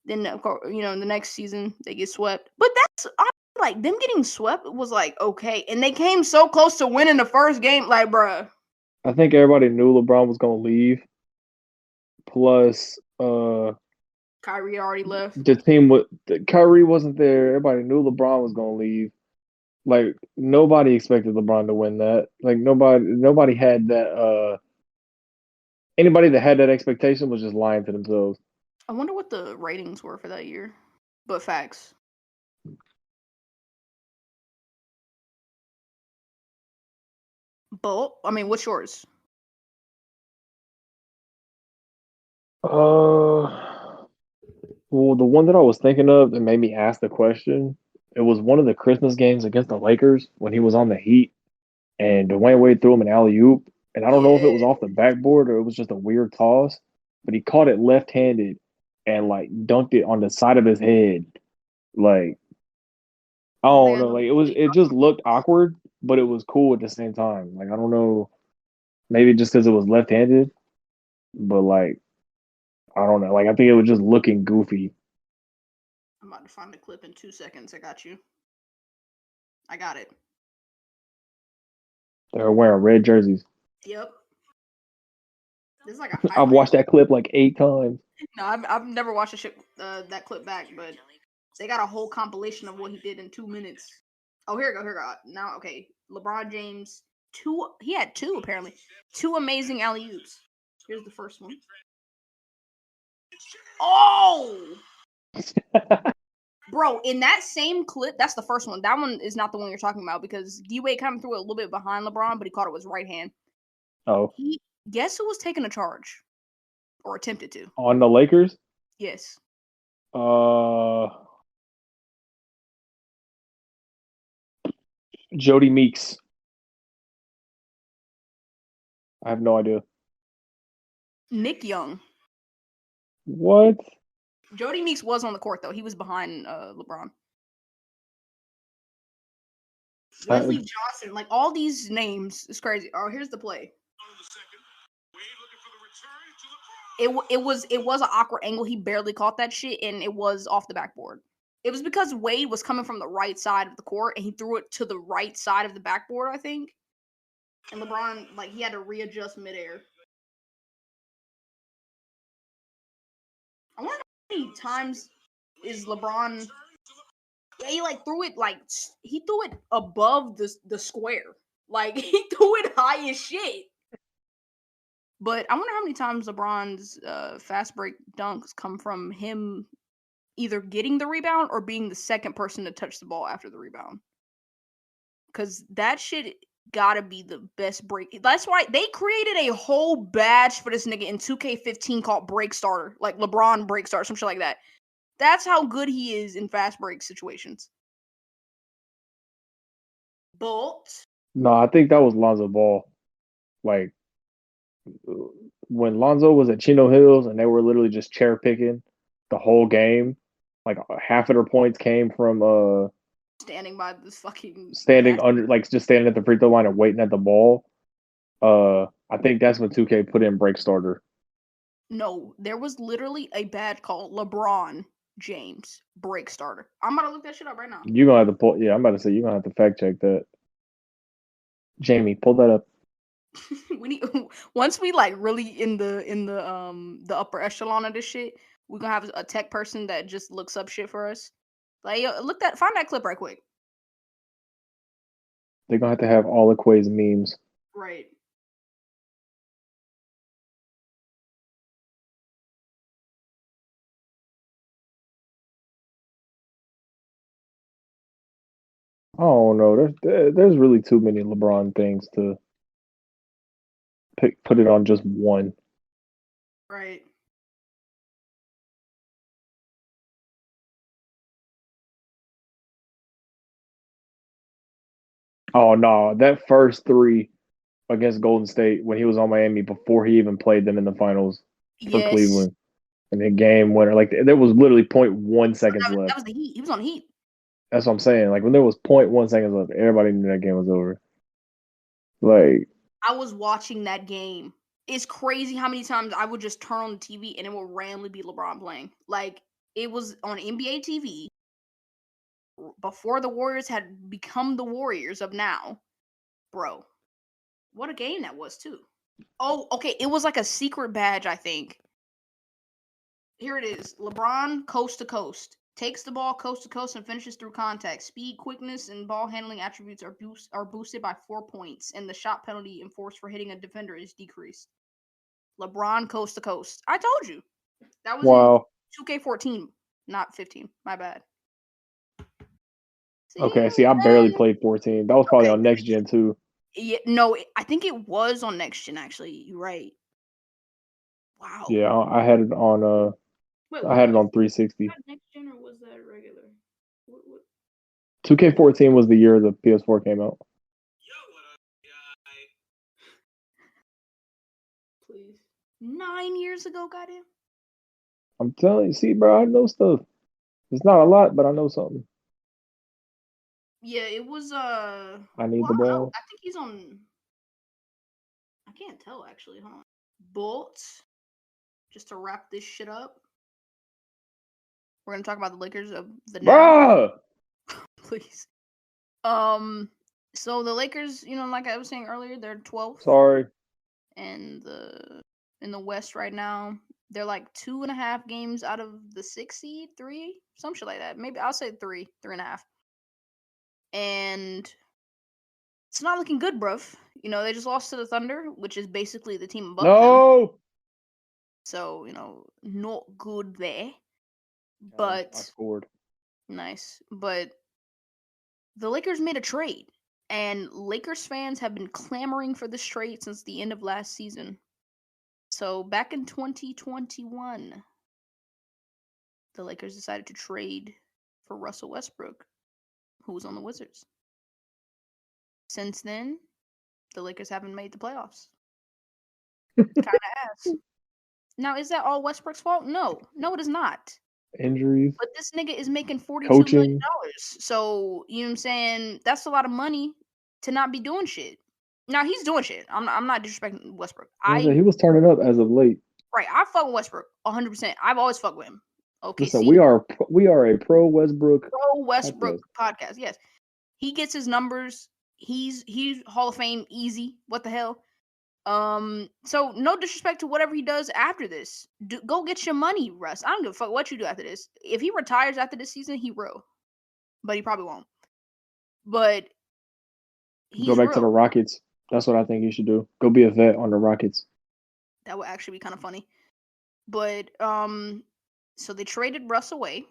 Then, of course, the next season they get swept. But that's like them getting swept was like okay, and they came so close to winning the first game. Like, bruh. I think everybody knew LeBron was gonna leave. Plus, Kyrie already left. The team Kyrie wasn't there. Everybody knew LeBron was gonna leave. Like nobody expected LeBron to win that. Like nobody had that. Anybody that had that expectation was just lying to themselves. I wonder what the ratings were for that year. But facts. But I mean, what's yours? Well, the one that I was thinking of that made me ask the question, it was one of the Christmas games against the Lakers when he was on the Heat, and Dwayne Wade threw him an alley oop, and I don't know if it was off the backboard or it was just a weird toss, but he caught it left-handed and like dunked it on the side of his head, like I don't know, like it just looked awkward, but it was cool at the same time. Like I don't know, maybe just because it was left-handed, but like I don't know, like I think it was just looking goofy. I'm about to find the clip in 2 seconds. I got you. I got it. They were wearing red jerseys. Yep. This is like I've watched that clip like 8 times. No, I've never watched that clip back, but they got a whole compilation of what he did in 2 minutes. Oh, here we go. Now, okay, LeBron James, he had 2 apparently. 2 amazing alley-oops. Here's the first one. Oh! Bro, in that same clip, that's the first one. That one is not the one you're talking about because D-Wade kind of threw it a little bit behind LeBron, but he caught it with his right hand. Oh. Guess who was taking a charge? Or attempted to. On the Lakers? Yes. Jody Meeks. I have no idea. Nick Young. What? Jody Meeks was on the court though. He was behind LeBron. Wesley Johnson, like all these names, is crazy. Oh, here's the play. It was an awkward angle. He barely caught that shit, and it was off the backboard. It was because Wade was coming from the right side of the court, and he threw it to the right side of the backboard, I think. And LeBron, like, he had to readjust midair. I wonder how many times is LeBron. Yeah, he like threw it he threw it above the square. Like he threw it high as shit. But I wonder how many times LeBron's fast break dunks come from him either getting the rebound or being the second person to touch the ball after the rebound. Because that shit gotta be the best break. That's why they created a whole badge for this nigga in 2K15 called Break Starter. Like LeBron Break Starter, some shit like that. That's how good he is in fast break situations. But no, I think that was Lonzo Ball. Like when Lonzo was at Chino Hills and they were literally just cherry picking the whole game. Like half of their points came from standing by this fucking just standing at the free throw line and waiting at the ball. I think that's when 2K put in Break Starter. No, there was literally a badge called LeBron James Break Starter. I'm about to look that shit up right now. You're gonna have to pull. Yeah, I'm about to say you're gonna have to fact check that. Jamie, pull that up. We need once we like really in the upper echelon of this shit, we're gonna have a tech person that just looks up shit for us. Like, find that clip right quick. They're gonna have all of Quay's memes. Right. I don't know. There's really too many LeBron things to put it on just one. Right. Oh no, that first three against Golden State when he was on Miami before he even played them in the finals for Yes. Cleveland. And the game winner, like there was literally 0.1 seconds That left. was the Heat. He was on Heat. That's what I'm saying. Like when there was 0.1 seconds left, everybody knew that game was over. Like I was watching that game. It's crazy how many times I would just turn on the TV and it would randomly be LeBron playing. Like it was on NBA TV before the Warriors had become the Warriors of now. Bro, what a game that was too. Oh, okay. It was like a secret badge, I think. Here it is. LeBron coast to coast. Takes the ball coast to coast and finishes through contact. Speed, quickness, and ball handling attributes are boosted by 4 points, and the shot penalty enforced for hitting a defender is decreased. LeBron coast to coast. I told you. That was in wow. 2K14, not 15. My bad. See, Okay, see, I barely played 14. That was probably okay. on next gen too. Yeah, no, I think it was on next gen. Actually, you're right. Wow. Yeah, I had it on Wait, I what had it was on 360. that next gen or was that regular? What? 2K14 was the year the PS4 came out. Please. 9 years ago, goddamn. I'm telling you, see, bro, I know stuff. It's not a lot, but I know something. Yeah, it was I need well, the ball. I think he's on I can't tell actually, hold on. Bolts, just to wrap this shit up. We're gonna talk about the Lakers of the now. Bruh! Please. So the Lakers, like I was saying earlier, they're 12th Sorry. and in the West right now. They're like 2.5 games out of the 6th seed, 3, some shit like that. Maybe I'll say 3.5. And it's not looking good, bruv. They just lost to the Thunder, which is basically the team above them. No! So, not good there. I But scored. nice. But the Lakers made a trade. And Lakers fans have been clamoring for this trade since the end of last season. So back in 2021, the Lakers decided to trade for Russell Westbrook, who was on the Wizards. Since then, the Lakers haven't made the playoffs. Kind of ass. Now, is that all Westbrook's fault? No, it is not. Injuries, But this nigga is making $42 million. coaching. So, you know what I'm saying? That's a lot of money to not be doing shit. Now, he's doing shit. I'm not disrespecting Westbrook. He was turning up as of late. Right, I fuck with Westbrook 100%. I've always fucked with him. Listen, OKC, we are a pro Westbrook pro Westbrook podcast. podcast. Yes. He gets his numbers. He's Hall of Fame easy. What the hell? So no disrespect to whatever he does after this. Go get your money, Russ. I don't give a fuck what you do after this. If he retires after this season, he will. But he probably won't. But Go he's back to the real. Rockets. That's what I think you should do. Go be a vet on the Rockets. That would actually be kind of funny. But so they traded Russ away.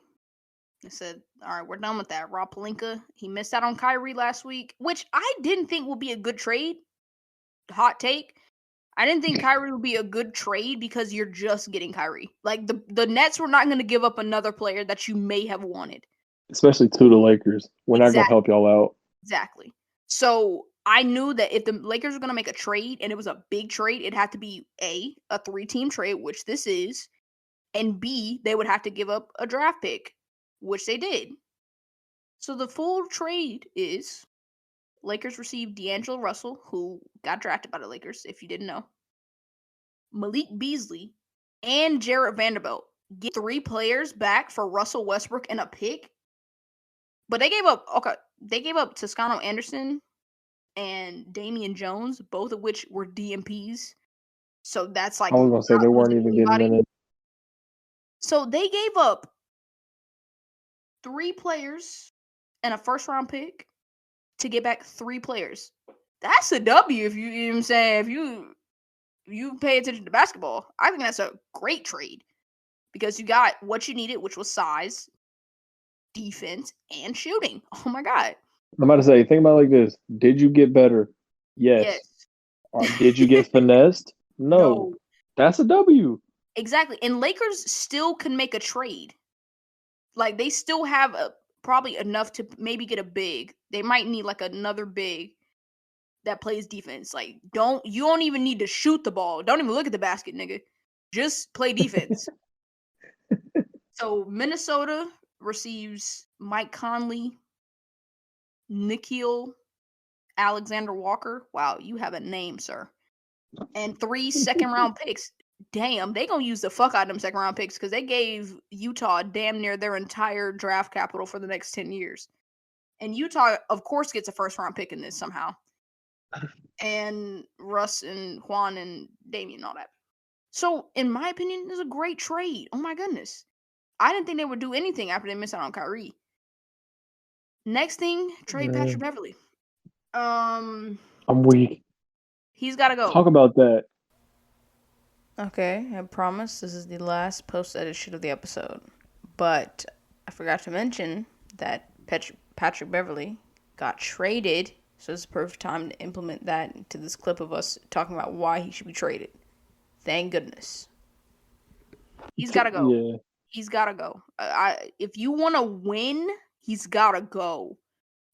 They said, all right, we're done with that. Rob Pelinka, he missed out on Kyrie last week, which I didn't think would be a good trade. Hot take. I didn't think Kyrie would be a good trade because you're just getting Kyrie. Like the Nets were not going to give up another player that you may have wanted. Especially to the Lakers. We're not going to help y'all out. Exactly. So I knew that if the Lakers were going to make a trade and it was a big trade, it had to be A, a 3-team trade, which this is, and B, they would have to give up a draft pick, which they did. So the full trade is Lakers received D'Angelo Russell, who got drafted by the Lakers, if you didn't know, Malik Beasley, and Jarrett Vanderbilt. Get 3 players back for Russell Westbrook and a pick. But they gave up Toscano Anderson and Damian Jones, both of which were DMPs. So that's like I was going to say they weren't even getting minutes. So they gave up 3 players and a first round pick to get back 3 players. That's a W if you know what I'm saying. If you pay attention to basketball, I think that's a great trade because you got what you needed, which was size, defense, and shooting. Oh my god. I'm about to say, think about it like this. Did you get better? Yes. Yes. Or did you get finessed? No. No. That's a W. Exactly. And Lakers still can make a trade. Like they still have probably enough to maybe get a big. They might need like another big that plays defense. Like you don't even need to shoot the ball. Don't even look at the basket, nigga. Just play defense. So Minnesota receives Mike Conley, Nikhil Alexander Walker. Wow, you have a name, sir. And 3 second round picks. Damn, they gonna use the fuck out of them second round picks because they gave Utah damn near their entire draft capital for the next 10 years. And Utah, of course, gets a first round pick in this somehow. And Russ and Juan and Damian and all that. So, in my opinion, this is a great trade. Oh my goodness. I didn't think they would do anything after they missed out on Kyrie. Next thing, trade Patrick Beverly. I'm weak. He's got to go. Talk about that. Okay, I promise this is the last post-edit shit of the episode. But I forgot to mention that Patrick Beverly got traded, so it's the perfect time to implement that into this clip of us talking about why he should be traded. Thank goodness. He's got to go. Yeah. He's got to go. If you want to win, he's got to go.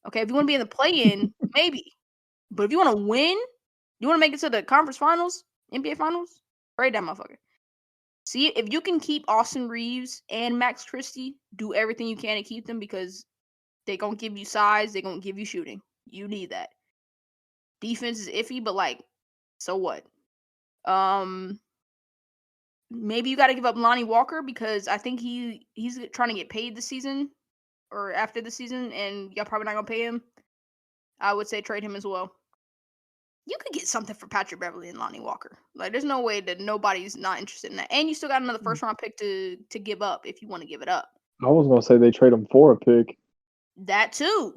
Okay, if you want to be in the play-in, maybe. But if you want to win, you want to make it to the conference finals, NBA finals, trade that motherfucker. See, if you can keep Austin Reeves and Max Christie, do everything you can to keep them because they're going to give you size, they're going to give you shooting. You need that. Defense is iffy, but like, so what? Maybe you got to give up Lonnie Walker because I think he's trying to get paid this season or after the season, and y'all probably not going to pay him. I would say trade him as well. You could get something for Patrick Beverly and Lonnie Walker. Like, there's no way that nobody's not interested in that. And you still got another first round pick to give up if you want to give it up. I was gonna say they trade him for a pick. That too.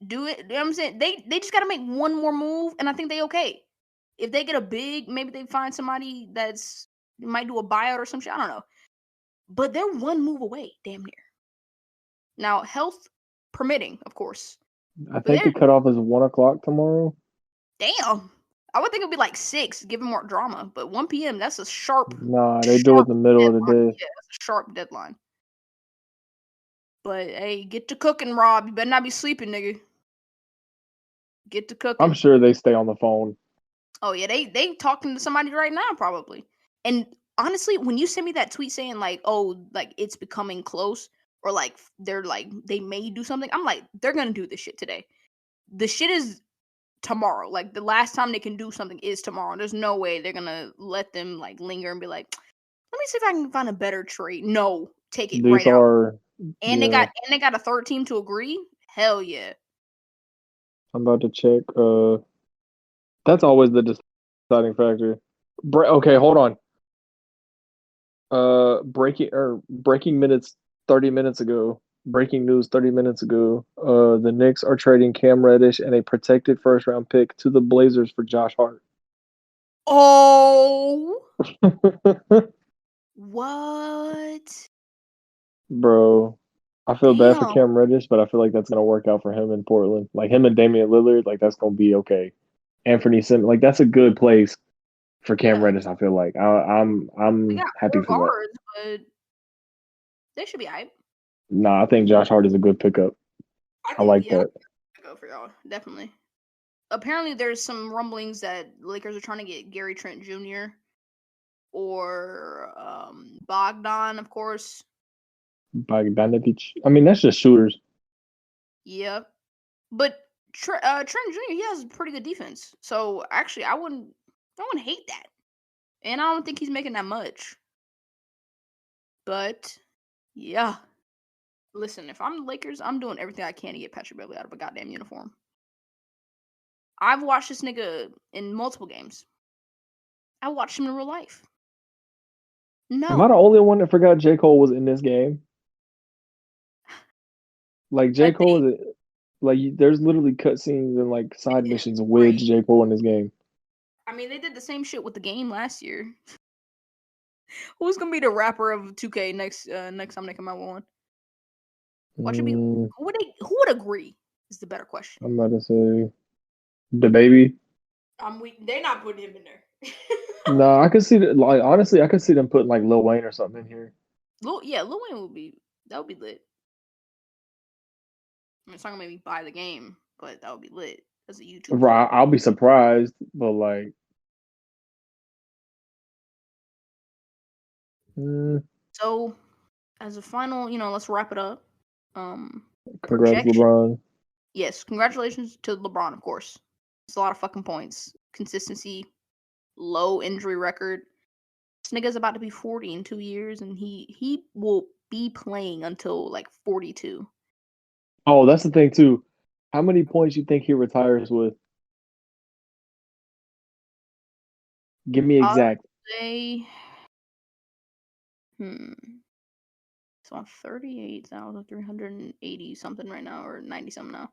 Do it. You know what I'm saying? They just gotta make one more move, and I think they okay. If they get a big, maybe they find somebody that's might do a buyout or some shit. I don't know. But they're one move away, damn near. Now, health permitting, of course. I think the cutoff is 1 o'clock tomorrow. Damn. I would think it would be like 6, given more drama. But 1 p.m., that's a sharp. Nah, they do it in the middle of the day. Yeah, that's a sharp deadline. But hey, get to cooking, Rob. You better not be sleeping, nigga. Get to cooking. I'm sure they stay on the phone. Oh yeah, they talking to somebody right now, probably. And honestly, when you send me that tweet saying like, oh, like it's becoming close, or like they're like they may do something, I'm like, they're gonna do this shit today. The shit is tomorrow. Like the last time they can do something is tomorrow. There's no way they're gonna let them like linger and be like, let me see if I can find a better trade. No, take it right out. And yeah. they got a third team to agree. Hell yeah. I'm about to check. That's always the deciding factor. Okay, hold on. Breaking minutes 30 minutes ago. Breaking news 30 minutes ago. The Knicks are trading Cam Reddish and a protected first round pick to the Blazers for Josh Hart. Oh. What? Bro, I feel bad for Cam Reddish, but I feel like that's gonna work out for him in Portland. Like him and Damian Lillard, like that's gonna be okay. Anthony Simmons, like that's a good place for Cam Reddish. I feel like I'm happy for guards, that. But they should be hype. Nah, I think Josh Hart is a good pickup. I like that. Go for y'all, definitely. Apparently, there's some rumblings that Lakers are trying to get Gary Trent Jr. or Bogdan, of course. Bogdanovich. I mean, that's just shooters. Yep, but Trent Jr. he has pretty good defense. So actually, I wouldn't hate that. And I don't think he's making that much. But yeah, listen, if I'm the Lakers, I'm doing everything I can to get Patrick Beverly out of a goddamn uniform. I've watched this nigga in multiple games. I watched him in real life. No. Am I the only one that forgot J. Cole was in this game? Like I J. think Cole is there's literally cutscenes and like side missions with right. J. Cole in this game. I mean, they did the same shit with the game last year. Who's gonna be the rapper of 2K next time they come out with one? What should be Mm, who would agree is the better question. I'm about to say the baby. I'm weak. They're not putting him in there. No, I could see that. Like honestly, I could see them putting like Lil Wayne or something in here. Lil Wayne would be lit. I mean, it's not gonna make me buy the game, but that would be lit as a YouTube Right, clip. I'll be surprised, but like, mm, So, as a final, let's wrap it up. congrats, Projection. LeBron. Yes, congratulations to LeBron, of course. It's a lot of fucking points. Consistency, low injury record. This nigga's about to be 40 in 2 years, and he will be playing until like 42. Oh, that's the thing too. How many points you think he retires with? Give me I'll exact. say, hmm, it's on 38,380 something right now, or 90 something now.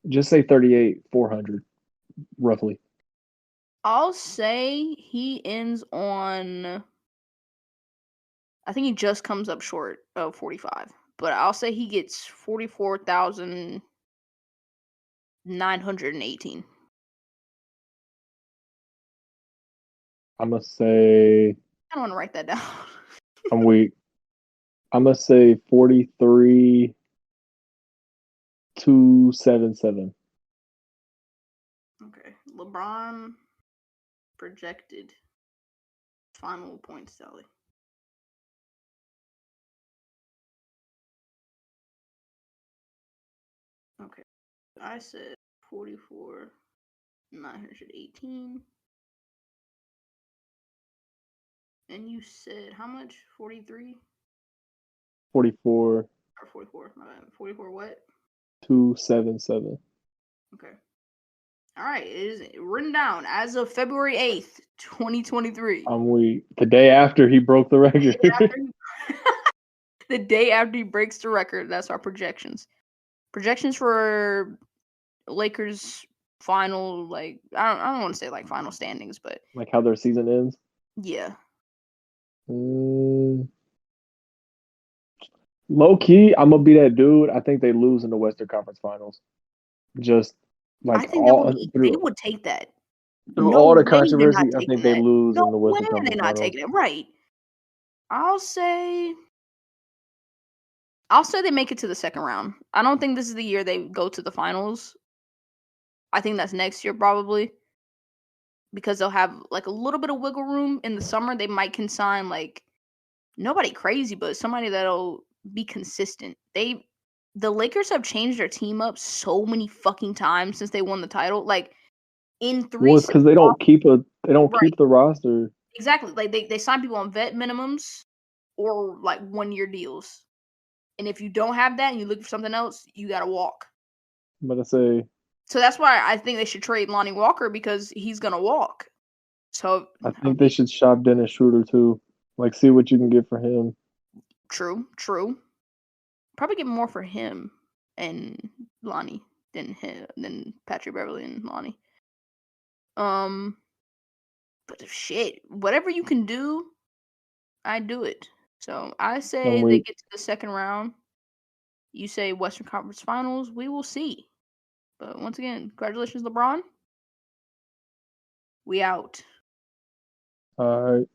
Just say 38, 400, roughly. I'll say he ends on. I think he just comes up short of 45, but I'll say he gets 44,918. I'm gonna say I don't want to write that down. I'm weak. I'm gonna say 43, 277. Okay, LeBron projected final points tally. Okay, I said 44,918, and you said how much? 43 44, or 44? My bad. 44 what? 277. Okay. All right, it is written down as of February 8th, 2023. I'm weak. The day after he broke the The day record. after the day after he breaks the record, that's our projections. Projections for Lakers final, like I don't want to say like final standings, but Like how their season ends. yeah. Mm, low key, I'm gonna be that dude. I think they lose in the Western Conference Finals. Just I like think that would all be they through would take that. through No all the way they're not controversy, I think taking they that. lose No in the way Western are they Conference not Finals. taking it. Right. I'll say I'll say they make it to the second round. I don't think this is the year they go to the finals. I think that's next year probably because they'll have like a little bit of wiggle room in the summer. They might consign like nobody crazy, but somebody that'll be consistent. The Lakers have changed their team up so many fucking times since they won the title. Like in Well, three it's se- because they don't right. keep the roster. Exactly. Like they sign people on vet minimums or like 1 year deals. And if you don't have that and you look for something else, you gotta walk. I'm gonna say So that's why I think they should trade Lonnie Walker because he's gonna walk. So I I'll think they be should shop Dennis Schroeder too. Like see what you can get for him. true. Probably get more for him and Lonnie than Patrick Beverly and Lonnie. Um, but shit, whatever you can do, I do it. So I I'm say they weak. get to the second round. You say Western Conference Finals. We will see. But once again, congratulations, LeBron. We out. All right.